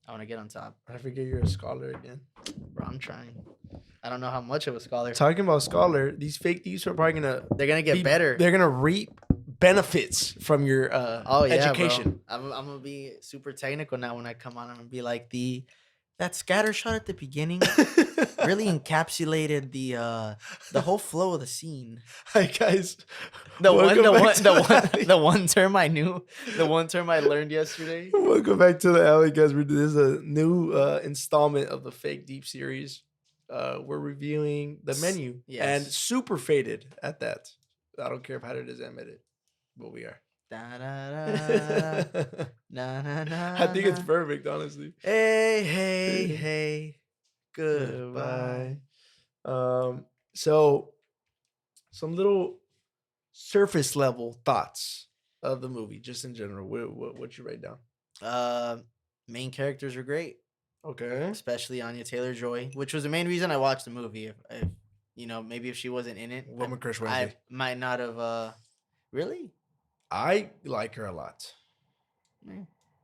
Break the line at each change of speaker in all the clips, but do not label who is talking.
I want to get on top.
I forget you're a scholar again.
Bro, I'm trying. I don't know how much of a scholar.
Talking about scholar, these fake thieves are probably gonna
They're gonna get better.
They're gonna reap benefits from your
Oh yeah,
education.
bro. I'm gonna be super technical now when I come on. I'm gonna be like that scatter shot at the beginning really encapsulated the whole flow of the scene.
Hi guys,
The
welcome back to the alley.
one term I knew, the one term I learned yesterday.
Welcome back to the alley, guys. This is a new installment of the Fake Deep series. We're reviewing the menu and super faded at that. I don't care if how it is admit it, but we are.
Da, da, da, na, na, na,
I think it's perfect, honestly.
Hey, goodbye.
So some little surface level thoughts of the movie, just in general. What you write down?
Main characters are great.
Okay.
Especially Anya Taylor-Joy, which was the main reason I watched the movie. If maybe if she wasn't in it, I might not have. Really?
I like her a lot.
Yeah.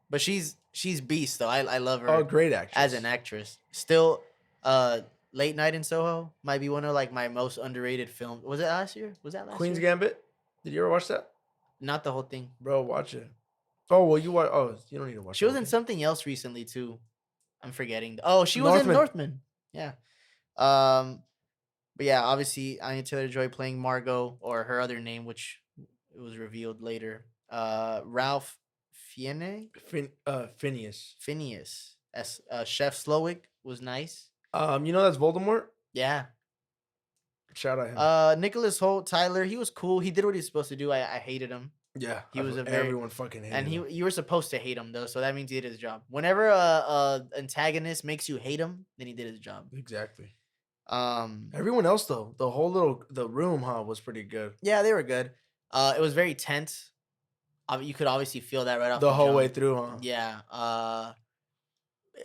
But she's beast though. I love her.
Oh, great actress.
As an actress. Still, Late Night in Soho might be one of like my most underrated films. Was it last year? Was that last
Queen's
year?
Gambit? Did you ever watch that?
Not the whole thing.
Bro, watch it. Oh, well, you watch. Oh, you don't need to watch it.
She was in something else recently too. I'm forgetting. Oh, she was in Northman. Yeah. But yeah, obviously Anya Taylor-Joy playing Margot, or her other name, which it was revealed later. Ralph Fiennes.
Phineas.
As Chef Slowick was nice.
You know that's Voldemort?
Yeah.
Shout out him.
Nicholas Hoult, Tyler, he was cool. He did what he was supposed to do. I hated him.
Yeah,
he was
everyone fucking hated him.
And you were supposed to hate him though, so that means he did his job. Whenever antagonist makes you hate him, then he did his job.
Exactly. Everyone else though, the room, was pretty good.
Yeah, they were good. It was very tense. You could obviously feel that right off
the whole way through, huh?
Yeah.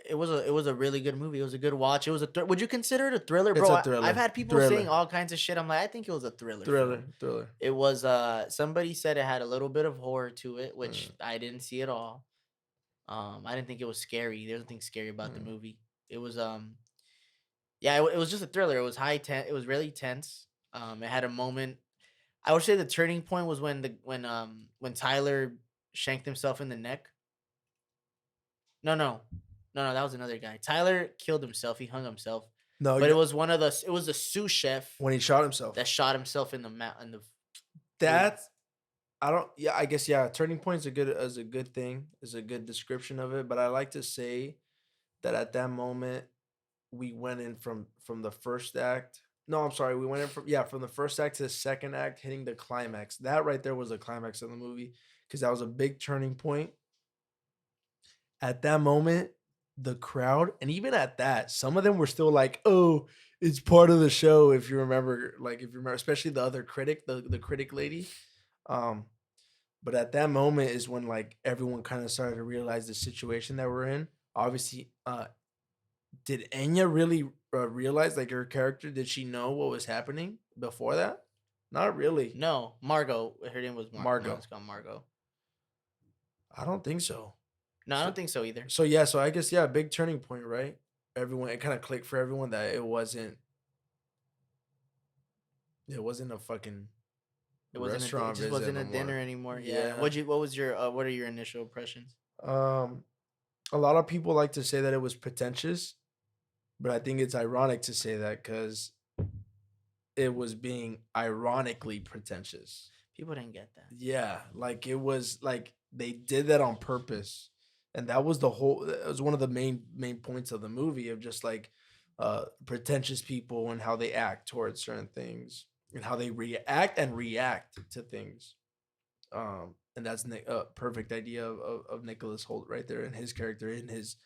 It was a really good movie. It was a good watch. It was would you consider it a thriller, bro?
It's a thriller.
I've had people saying all kinds of shit. I'm like, I think it was a thriller.
Thriller.
It was somebody said it had a little bit of horror to it, which I didn't see at all. I didn't think it was scary. There's nothing scary about the movie. It was yeah, it was just a thriller. It was it was really tense. It had a moment. I would say the turning point was when Tyler shanked himself in the neck. No, that was another guy. Tyler killed himself. He hung himself. No, but it was it was the sous chef
when he shot himself.
That shot himself in the in the.
I guess turning point is a good thing. Is a good description of it. But I like to say that at that moment we went in from the first act. No, I'm sorry. We went in from the first act to the second act, hitting the climax. That right there was the climax of the movie, because that was a big turning point. At that moment, the crowd, and even at that, some of them were still like, "Oh, it's part of the show." If you remember, especially the other critic, the critic lady. But at that moment is when like everyone kind of started to realize the situation that we're in. Obviously, did Enya really realize, like, her character? Did she know what was happening before that? Not really.
No, Margot. Her name was Margot. It's called Margot.
I don't think so.
No, I don't think so either.
So I guess a big turning point, right? Everyone, it kind of clicked for everyone that it wasn't a fucking restaurant.
It just wasn't a dinner anymore. Yeah. What are your initial impressions?
A lot of people like to say that it was pretentious, but I think it's ironic to say that because it was being ironically pretentious.
People didn't get that.
Yeah, like it was like they did that on purpose. And that was it was one of the main points of the movie, of just like pretentious people and how they act towards certain things and how they react to things. And that's a perfect idea of Nicholas Hoult right there, and his character, and his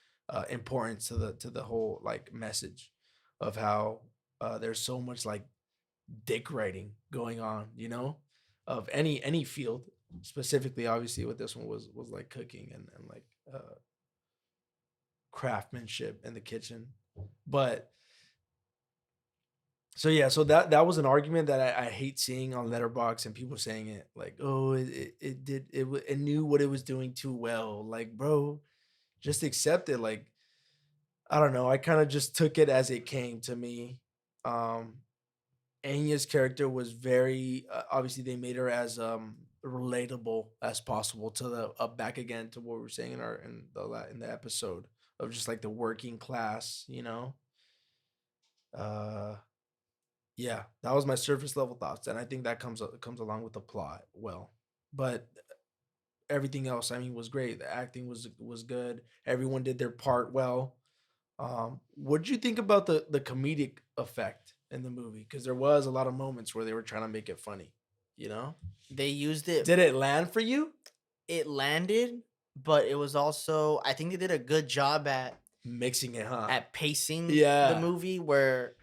importance to the whole like message of how there's so much like dick writing going on, of any field. Specifically, obviously, with this one was like cooking and like craftsmanship in the kitchen. But so that was an argument that I hate seeing on Letterboxd, and people saying it like, oh, it knew what it was doing too well. Like, bro, just accept it. Like, I don't know. I kind of just took it as it came to me. Um, Anya's character was very obviously they made her as relatable as possible to the back again to what we were saying in our in the episode of just like the working class, you know. Uh, yeah, that was my surface level thoughts, and I think that comes along with the plot well. But everything else, I mean, was great. The acting was good. Everyone did their part well. What did you think about the comedic effect in the movie? Because there was a lot of moments where they were trying to make it funny. You know,
They used it.
did it land for you?
It landed, but it was also, I think they did a good job
Mixing it, huh?
at pacing the
Yeah.
movie, where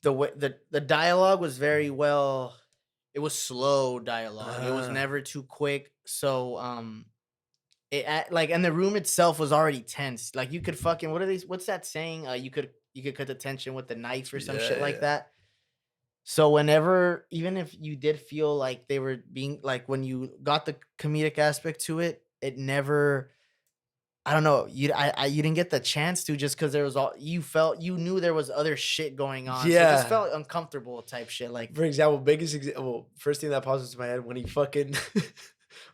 the dialogue was very well. It was slow dialogue. It was
Uh,
never too quick. So like, and the room itself was already tense. Like, you could fucking, what's that saying? You could cut the tension with the knife or some
yeah,
shit like
yeah.
that. So whenever, even if you did feel like they were being like, when you got the comedic aspect to it, it never. I don't know. You didn't get the chance to, just because there was all you knew there was other shit going on, so it just
Yeah.
felt uncomfortable type shit. Like,
For example, biggest example, first thing that pops into my head when he fucking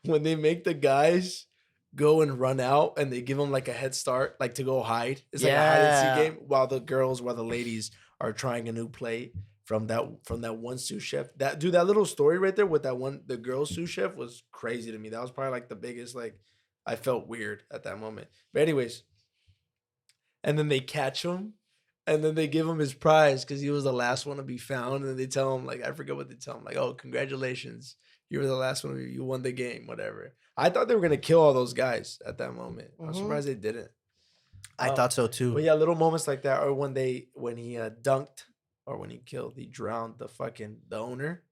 when they make the guys go and run out and they give them like a head start, like to go hide. It's like a hide and seek
yeah,
game while the ladies are trying a new play from that one sous chef. That little story right there with that one the girl sous chef was crazy to me. That was probably like the biggest like I felt weird at that moment. But anyways, and then they catch him and then they give him his prize because he was the last one to be found. And they tell him, like, I forget what they tell him, like, oh, congratulations. You were the last one. You won the game, whatever. I thought they were going to kill all those guys at that moment. I'm
mhm.
surprised they didn't.
I
Uh,
thought so too.
but yeah, little moments like that, or when he dunked, or when he drowned the owner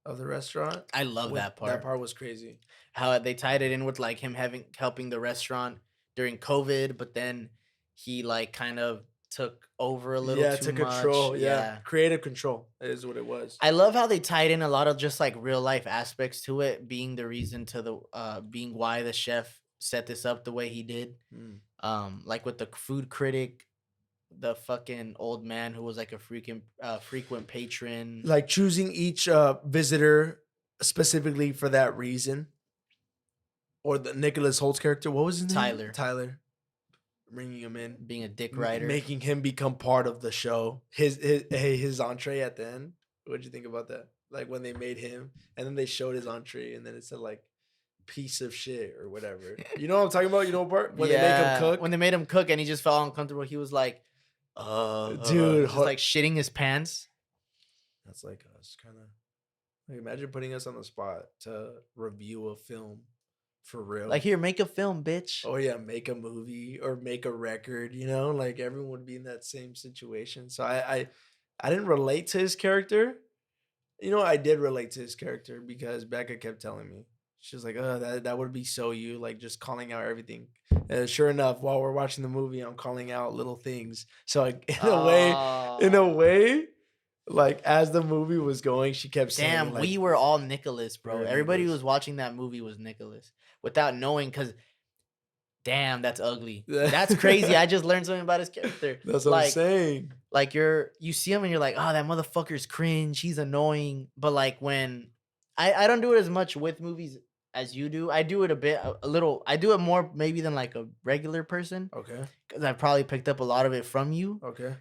of the restaurant.
I love
When
that
that
part.
part was crazy.
How they tied it in with like him helping the restaurant during COVID, but then he like kind of took over a little
Yeah,
too
to
much.
control. Yeah,
Yeah.
creative control is what it was.
I love how they tied in a lot of just like real life aspects to it, being the reason to the being why the chef set this up the way he did.
Mm.
Like with the food critic, the fucking old man who was like a freaking frequent patron.
Like choosing each visitor specifically for that reason, or the Nicholas Holt's character. What was his name?
Tyler
Tyler. Bringing him in,
being a dick rider.
making him become part of the show. His entree at the end. What'd you think about that? Like when they made him, and then they showed his entree, and then it said like piece of shit or whatever. You know what I'm talking about? You know what part when they make him
Yeah,
cook,
when they made him cook and he just felt uncomfortable, he was like,
dude.
just like shitting his pants.
That's like us, kind of. Like imagine putting us on the spot to review a film for real.
Like, here, make a film, bitch.
Oh yeah, make a movie or make a record, you know, like everyone would be in that same situation. So I didn't relate to his character. You know, I did relate to his character because Becca kept telling me. She was like, "Oh, that would be so you, like just calling out everything." And sure enough, while we're watching the movie, I'm calling out little things. So like in a
Oh,
way, like as the movie was going, she kept saying
damn,
like,
we were all Nicholas,
we
bro.
were
Everybody who
Nicholas.
was watching that movie was Nicholas without knowing, because damn, that's ugly. That's crazy. I just learned something about his character.
That's what I'm
Like,
saying.
you see him and you're like, oh, that motherfucker's cringe. He's annoying. But like, when I don't do it as much with movies as you do. I do it a little. I do it more maybe than like a regular person,
Okay.
because I probably picked up a lot of it from you.
Okay.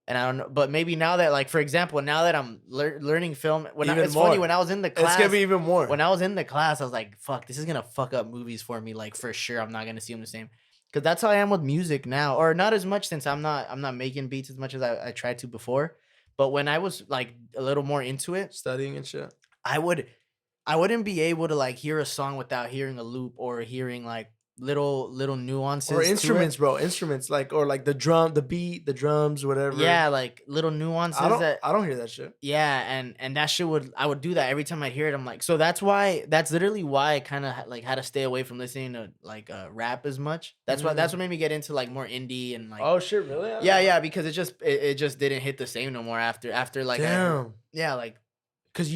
And I don't know, but maybe now that, like, for example, now that I'm learning film,
Even
it's funny,
more.
when I was in the
It's gonna
class,
be even more.
when I was in the class, I was like, fuck, this is gonna fuck up movies for me. Like, for sure, I'm not gonna see them the same. Because that's how I am with music now, or not as much, since I'm not making beats as much as I tried to before. But when I was like a little more into it,
Studying and shit.
I would I wouldn't be able to like hear a song without hearing a loop, or hearing like little
Or
nuances to it.
instruments, bro. Instruments like or like the drum, the beat, the drums, whatever.
Yeah, like little nuances that.
I don't hear that shit.
Yeah, and that shit I would do that every time I'd hear it. I'm like, so that's literally why I kind of like had to stay away from listening to like rap as much. That's what made me get into like more indie and like.
Oh shit, really?
Yeah, because it just didn't hit the same no more after like I heard.
Damn.
Yeah, like,
Cause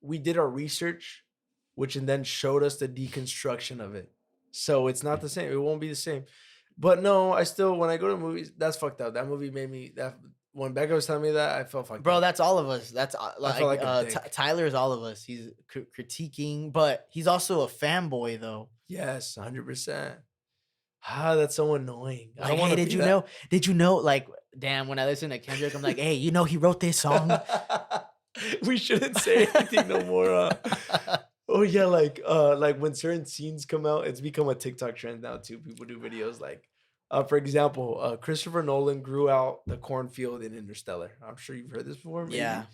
we did our research, which and then showed us the deconstruction of it. So it's not the same. It won't be the same. But no, I still when I go to movies, that's fucked up. That movie made me that when Becca was telling me that, I felt fucked
Bro,
up.
that's all of us. That's
I felt
like
like a dick.
Tyler is all of us. He's critiquing, but he's also a fanboy though.
Yes, 100%. Ah, that's so annoying. I
Like,
don't
hey,
want to be that.
Did you know? Like, damn, when I listen to Kendrick, I'm like, hey, you know, he wrote this song.
We shouldn't say anything no more. Oh yeah, like when certain scenes come out, it's become a TikTok trend now too. People do videos like, for example, Christopher Nolan grew out the cornfield in Interstellar. I'm sure you've heard this before,
Yeah.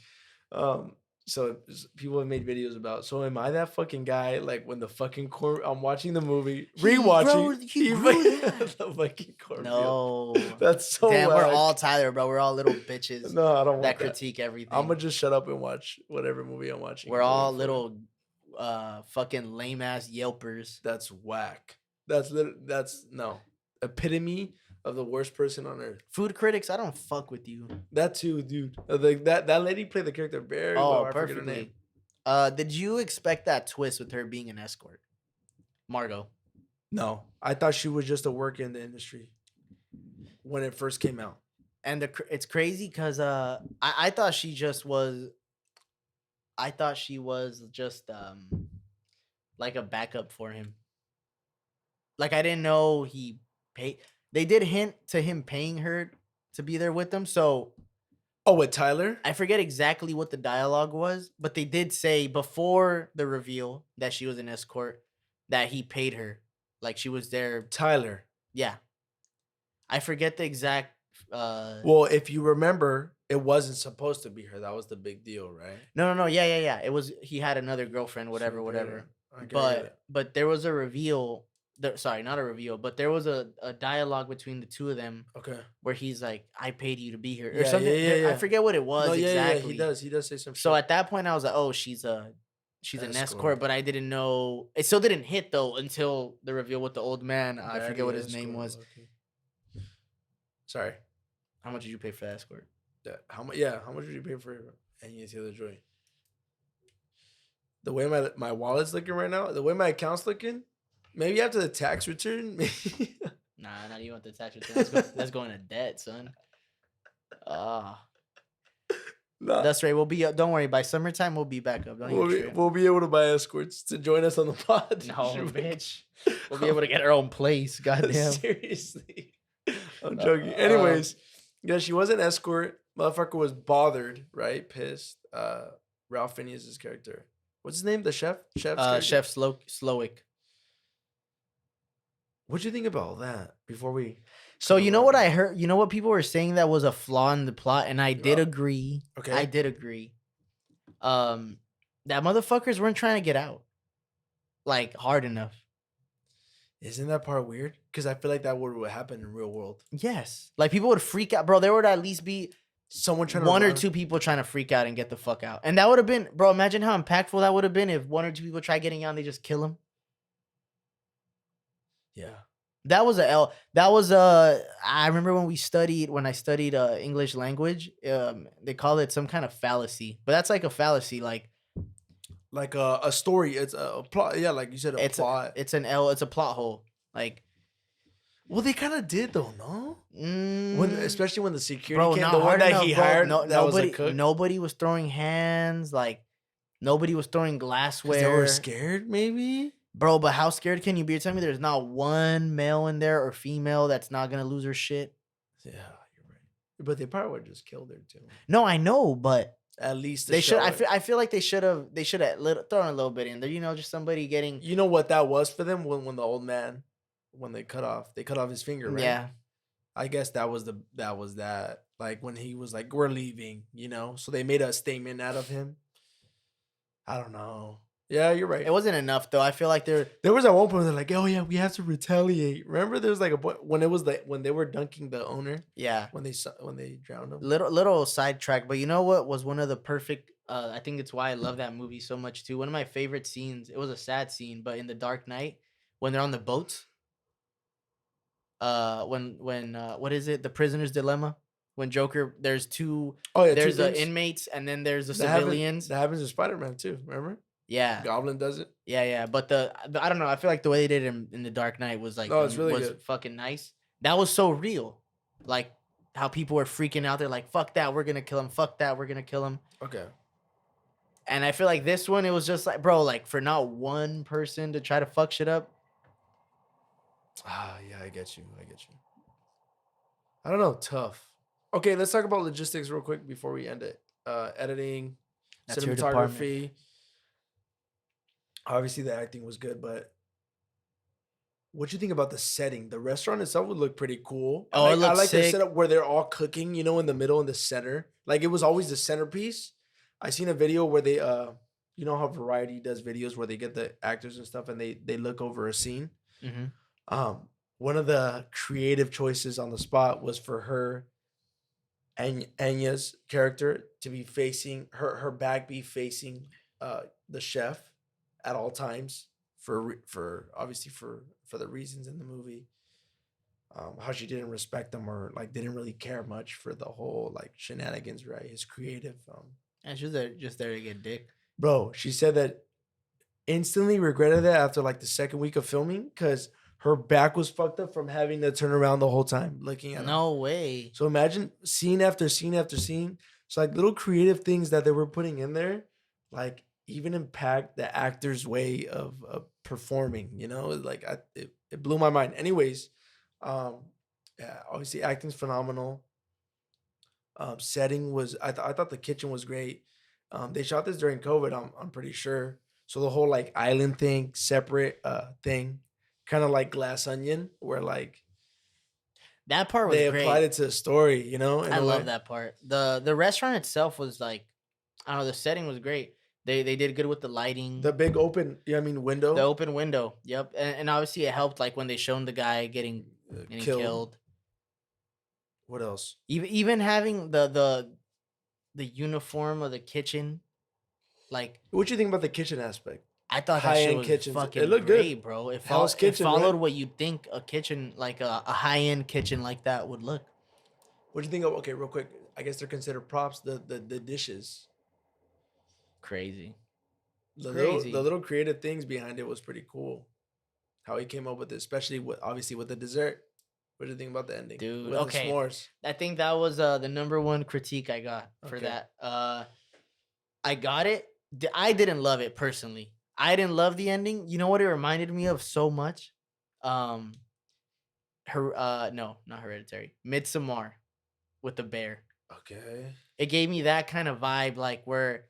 maybe. Um, so people have made videos about. So am I that fucking guy? Like when the fucking corn, I'm watching the movie, rewatching,
He grew that.
the fucking cornfield.
No.
That's so
Damn, we're
whack.
all Tyler, bro. We're all little bitches
No, I don't
that
want that.
critique everything.
I'm gonna just shut up and watch whatever movie I'm watching.
We're all little fucking lame ass Yelpers.
That's whack. That's no epitome of the worst person on earth.
Food critics, I don't fuck with you.
That too, dude. Like that lady played the character very well. I forget her name.
Perfectly. Did you expect that twist with her being an escort, Margot?
No, I thought she was just a worker in the industry when it first came out.
And it's crazy because I thought she just was. I thought she was just like a backup for him. Like I didn't know he paid. They did hint to him paying her to be there with them. So,
oh, with Tyler,
I forget exactly what the dialogue was, but they did say before the reveal that she was an escort that he paid her, like she was there.
Tyler,
yeah, I forget the exact.
Well, if you remember, it wasn't supposed to be her. That was the big deal, right?
No. Yeah. It was he had another girlfriend, whatever. But there was a reveal. Sorry, not a reveal, but there was a dialogue between the two of them.
Okay.
Where he's like, "I paid you to be here," or
Yeah,
something.
yeah.
I forget what it was exactly.
Yeah, he does say something.
So at that point, I was like, "Oh, she's an escort," but I didn't know. It still didn't hit though until the reveal with the old man. I forget what his name was.
Okay. Sorry.
How much did you pay for the escort?
How much? Yeah, how much did you pay for any of the other joint? The way my wallet's looking right now, the way my account's looking, maybe after the tax return. Maybe.
Nah, not even with the tax return. That's going to debt, son. Nah. That's right. We'll be up. Don't worry. By summertime, we'll be back up.
We'll be able to buy escorts to join us on the pod.
No, bitch. We'll be able to get our own place. Goddamn.
Seriously. I'm joking. Anyways, yeah, she was an escort. Motherfucker was bothered, right? Pissed. Ralph Fiennes' character. What's his name? The chef? Chef
Slowick.
What'd you think about all that before we...
So you know what I heard? You know what people were saying that was a flaw in the plot? And I did agree.
Okay.
I did agree. That motherfuckers weren't trying to get out. Like, hard enough.
Isn't that part weird? Because I feel like that would happen in real world.
Yes. Like, people would freak out. Bro, there would at least be
someone trying
one or two people trying to freak out and get the fuck out. And that would have been... Bro, imagine how impactful that would have been if one or two people try getting out and they just kill him.
Yeah.
That was I remember when I studied English language, they call it some kind of fallacy. But that's like a fallacy, like
a story. It's a plot. Yeah, like you said, plot.
It's a plot hole. Like,
well, they kind of did though, no? Especially when the security
came,
the one that he hired,
nobody was throwing hands, like nobody was throwing glassware.
They were scared, maybe.
Bro, but how scared can you be? You're telling me there's not one male in there or female that's not gonna lose her shit?
Yeah, you're right. But they probably would have just killed her too.
No, I know, but
at least
they should. I feel like they should have thrown a little bit in there. You know, just somebody getting.
You know what that was for them when the old man, when they cut off his finger, right?
Yeah.
I guess that was that. Like when he was like, "We're leaving," you know. So they made a statement out of him. I don't know. Yeah, you're right.
It wasn't enough though. I feel like there
was at one point they're like, "Oh yeah, we have to retaliate." Remember, there was like a point when it was like when they were dunking the owner.
Yeah.
When they drowned him.
Little sidetrack, but you know what was one of the perfect? I think it's why I love that movie so much too. One of my favorite scenes. It was a sad scene, but in The Dark Knight, when they're on the boats. When what is it? The Prisoner's Dilemma. When Joker, there's two. Oh yeah. There's the inmates, and then there's the civilians.
That happens in Spider-Man too. Remember?
Yeah,
Goblin does it.
Yeah. But the I don't know. I feel like the way they did it in The Dark Knight was like
it's really
was
good.
Fucking nice. That was so real. Like how people were freaking out. They're like, "Fuck that, we're gonna kill him. Fuck that, we're gonna kill him."
Okay.
And I feel like this one, it was just like, bro, like for not one person to try to fuck shit up.
Ah, yeah, I get you. I get you. I don't know. Tough. Okay, let's talk about logistics real quick before we end it. Editing,
That's your department.
cinematography. Obviously, the acting was good, but what you think about the setting? The restaurant itself would look pretty cool.
Oh, it
I
looks
like the
sick.
setup where they're all cooking, in the middle in the center. Like it was always the centerpiece. I seen a video where they you know how Variety does videos where they get the actors and stuff and they look over a scene.
Hmm.
Um One of the creative choices on the spot was for her and Anya's character to be facing her back be facing the chef at all times for obviously for the reasons in the movie. How she didn't respect him or like didn't really care much for the whole like shenanigans, right? His creative
And she's there, just there to get dick.
bro. She said that instantly regretted that after like the second week of filming because her back was fucked up from having to turn around the whole time looking at him.
No way.
So imagine scene after scene after scene. So like little creative things that they were putting in there, like even impact the actor's way of performing. Like it blew my mind. Anyways, um, yeah, obviously acting's phenomenal. Setting was I thought the kitchen was great. They shot this during COVID. I'm pretty sure. So the whole like island thing, separate thing, kind of like Glass Onion, where like
That part was
they applied
great.
it to the story, in
I
a
love
way.
that part. The restaurant itself was like, I don't know, the setting was great. They did good with the
The
lighting,
big open,
the
window,
open window. Yep. And obviously it helped like when they shown the guy getting
killed.
killed.
What else?
Even having the uniform of the kitchen, like
What you think about the kitchen aspect?
I thought that
High
shit
end
was
kitchens. It
fucking
looked good.
great, bro.
Hell's
It
Kitchen, right?
followed what you'd think a kitchen like a high end kitchen like that would look.
What do you think of? Okay, real quick. I guess they're considered props. The dishes,
Crazy. It's
the
crazy.
little creative things behind it was pretty cool. How he came up with it, especially with obviously with the dessert. What do you think about the ending
Dude,
with the
okay.
s'mores?
I think that was the number one critique I got for
Okay,
that. I got it. I didn't love it personally. I didn't love the ending. You know what it reminded me of so much? Um her no, not Hereditary. Midsommar with the bear.
okay.
It gave me that kind of vibe like where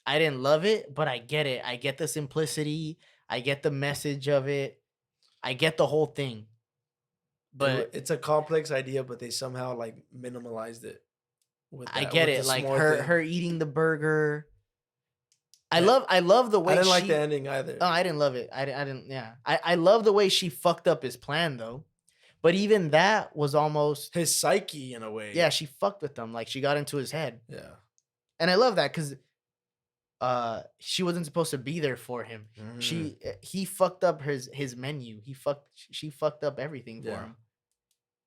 I didn't love it, but I get it. I get the simplicity. I get the message of it. I get the whole thing. But
It's a complex idea, but they somehow like minimalized it
I get
with the
it. Like
s'more thing.
her eating the burger.
Eh,
I love the
I
way
didn't like the
she.
ending
Oh,
either.
I didn't love it. I didn't. Yeah, I love the way she fucked up his plan though. But even that was almost,
His psyche in a
yeah.
way.
She fucked with him. Like she got into his head,
Yeah.
and I love that because she wasn't supposed to be there for him.
Mm,
He fucked up his menu. She fucked up everything for
yeah.
him,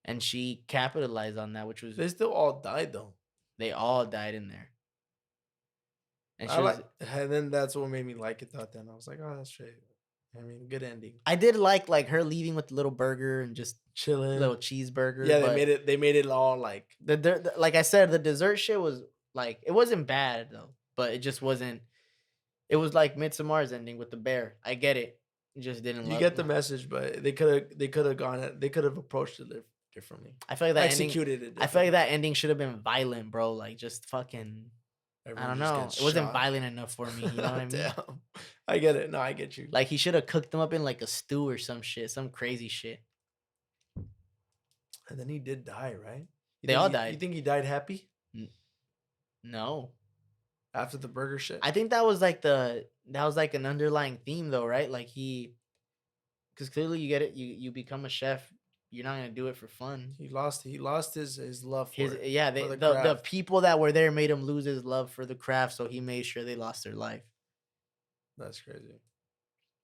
and she capitalized on that, which was
They still all died though.
they all died in there, and
I
she
like,
was.
and then that's what made me like it. Thought then I was like, oh, that's straight. I mean, good ending.
I did like her leaving with the little burger and just
Chilling.
little cheeseburger,
Yeah,
but
They made it all like
like I said, the dessert shit was like it wasn't bad though, but it just wasn't. It was like Midsommar's ending with the bear. I get it. Just didn't
you
love.
get the message, but they could have gone it. They could have approached it differently.
I feel like that ending.
Executed it
I feel like
differently.
that ending should have been violent, bro. Like just fucking. I
Everyone
don't
just
know.
gets
It wasn't
shot.
violent enough for me. You know what I mean?
Damn. I get it. No, I get you.
Like he should have cooked them up in like a stew or some shit, some crazy shit.
And then he did die, right?
They all
You
died.
think he died happy
N- No,
after the burger shit?
I think that was like an underlying theme though, right? Like because clearly you get it. You become a chef. You're not gonna do it for fun.
He lost his love for
His
it,
yeah,
for the
the
craft.
people that were there made him lose his love for the craft, so he made sure they lost their life.
That's crazy.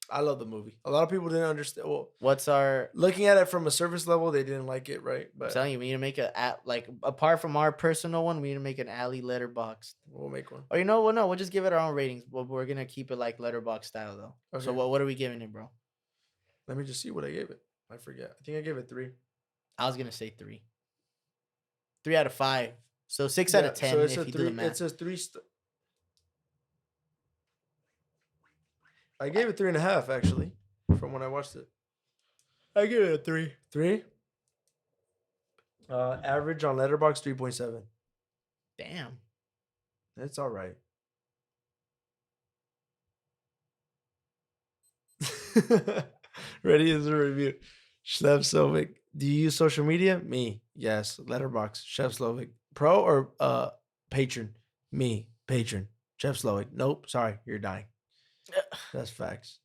I love the movie. A lot of people didn't understand. Well,
What's our
looking at it from a surface level, they didn't like it, right?
I'm
But
telling you, we need to make a like apart from our personal one, we need to make an alley letterbox.
we'll make one.
Or you know what? No, we'll just give it our own ratings. But we're gonna keep it like letterbox style though. So
Okay.
what are we giving it, bro?
Let me just see what I gave it. I forget. I think I gave it 3.
I was gonna say 3. 3 out of 5. So 6 out
Yeah,
of
so
10
it's a
if you do the
three.
math.
It's a three. I gave it 3.5 actually, from when I watched it.
I give it a 3.
3. Average on Letterbox 3.7.
Damn.
It's all right. Ready as a review. Chef Slovic. Do you use social media? Me. Yes. Letterbox. Chef Slovic. Pro or patron? Me. Patron. Chef Slovic. Nope. Sorry. You're dying. That's facts.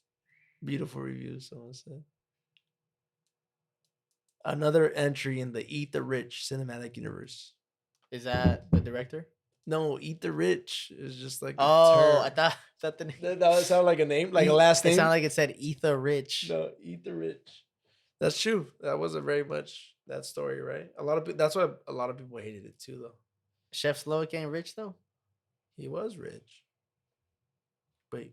Beautiful review, someone said. Another entry in the Eat the Rich cinematic universe.
Is that the director?
No, Eat the Rich is just like a
Oh,
term.
I thought that the name.
That would sound like a name, like a last
It
name.
sounded like it said Ether Rich.
No, Eat the Rich. That's true. That wasn't very much that story, right? A lot of that's why a lot of people hated it too, though.
Chef Slowick ain't rich though.
He was rich, but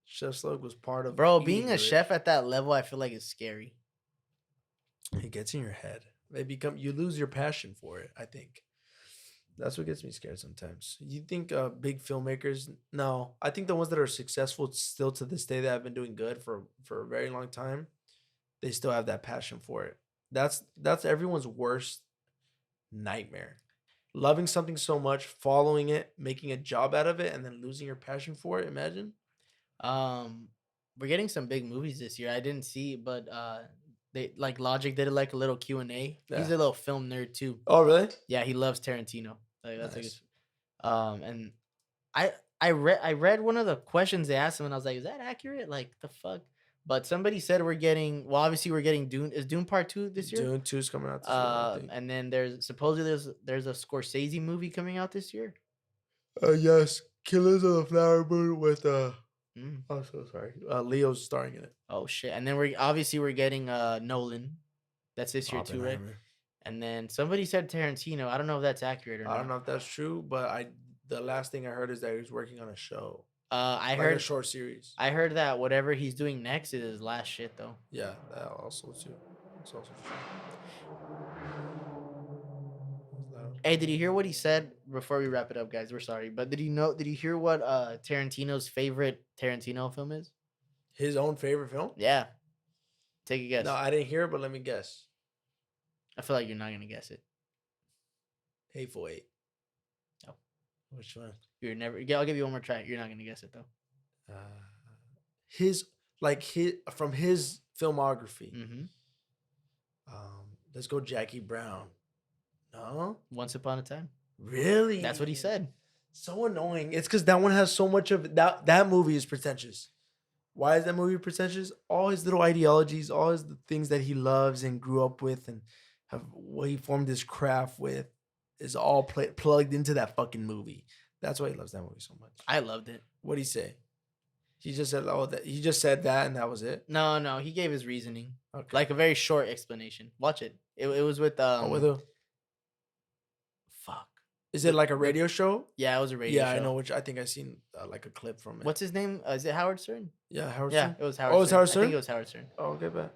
Chef Slug was part of.
Bro,
Eating
being
the
a chef
Rich.
at that level, I feel like is scary.
It gets in your head. You lose your passion for it. I think that's what gets me scared sometimes. You think big filmmakers? No, I think the ones that are successful still to this day that have been doing good for a very long time, they still have that passion for it. That's everyone's worst nightmare. Loving something so much, following it, making a job out of it, and then losing your passion for it. Imagine.
We're getting some big movies this year. I didn't see, but they like Logic did like a little Q&A.
Yeah.
He's a little film nerd too.
Oh, really?
Yeah, he loves Tarantino. Like that's
Nice.
and I read one of the questions they asked him and I was like, is that accurate? Like the fuck? But somebody said we're getting obviously we're getting Dune. Is Dune Part 2 this year?
Dune 2's coming out this year, I think.
And then there's supposedly there's a Scorsese movie coming out this year.
Yes, Killers of the Flower Moon with
Mm.
I'm so sorry. Leo's starring in it.
Oh shit! And then we're getting Nolan. That's this year too, right?
Oppenheimer.
And then somebody said Tarantino. I don't know if that's accurate or not.
I don't know if that's true, but the last thing I heard is that he was working on a show.
I
Like
heard
a short series.
I heard that whatever he's doing next is his last shit though.
Yeah, that also too. It's also true.
Hey, did you hear what he said before we wrap it up, guys? We're sorry, but did you hear what Tarantino's favorite Tarantino film is?
His own favorite film?
Yeah. Take a guess.
No, I didn't hear it, but let me guess.
I feel like you're not gonna guess it.
Hateful Eight.
No.
Which one?
You're never. Yeah, I'll give you one more try. You're not gonna guess it though.
His from his filmography.
Mm-hmm.
Let's go Jackie Brown. No?
Once Upon a Time.
Really?
That's what he said.
So annoying. It's because that one has so much of that movie is pretentious. Why is that movie pretentious? All his little ideologies, all his things that he loves and grew up with, and what he formed his craft with, is all plugged into that fucking movie. That's why he loves that movie so much.
I loved it.
What'd he say? He just said, he just said that, and that was it.
No, he gave his reasoning.
Okay.
Like a very short explanation. Watch it. It was with
With who?
Fuck.
Is it like a radio show?
Yeah, it was a radio show.
Yeah, I know which. I think I seen like a clip from it.
What's his name? Is it Howard Stern?
Yeah, Howard
Yeah,
Stern.
it was Howard.
Oh, it's Howard Stern.
I think it was Howard Stern.
Oh, okay, bet.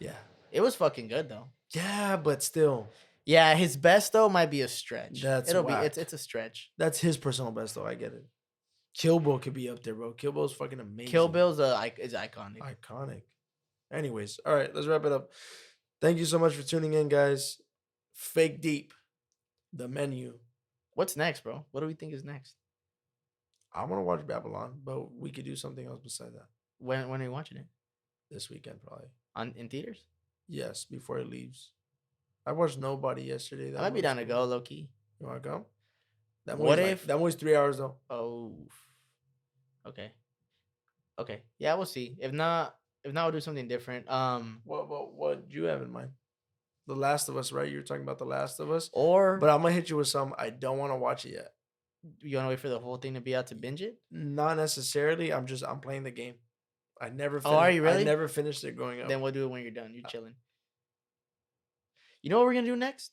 Yeah.
It was fucking good though.
Yeah, but still.
Yeah, his best though might be a stretch.
It'll
be it's a stretch.
That's his personal best though. I get it. Kill Bill could be up there, bro. Kill Bill's fucking amazing.
Kill Bill's is iconic.
Iconic. Anyways, all right, let's wrap it up. Thank you so much for tuning in, guys. Fake Deep, the menu.
What's next, bro? What do we think is next?
I want to watch Babylon, but we could do something else beside that.
When are you watching it?
This weekend, probably.
In theaters?
Yes, before it leaves. I watched Nobody yesterday.
I might be down to go, low key.
You want to go? That movie's 3 hours though?
Oh, okay. Yeah, we'll see. If not, we'll do something different.
What do you have in mind? The Last of Us, right? You're talking about The Last of Us,
or
but I'm gonna hit you with some. I don't want to watch it yet.
You want to wait for the whole thing to be out to binge it?
Not necessarily. I'm playing the game. I never.
Oh, are you really?
I never finished it growing up.
Then we'll do it when you're done. You're chilling. You know what we're gonna do next?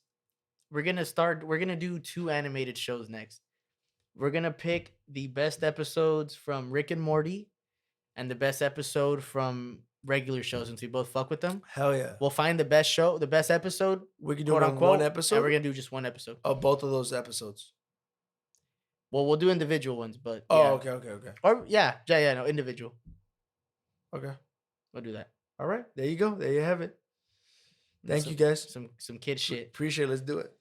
We're gonna do 2 animated shows next. We're gonna pick the best episodes from Rick and Morty and the best episode from regular shows since we both fuck with them.
Hell yeah.
We'll find the best show, the best episode,
We can do
quote
them in one
unquote, and
episode
we're gonna do just one episode.
of both of those episodes.
Well, we'll do individual ones, but
Oh,
yeah.
okay.
Or no, individual.
Okay.
We'll do that.
All right. There you go. There you have it. Thank you guys.
Some kid shit.
Appreciate it. Let's do it.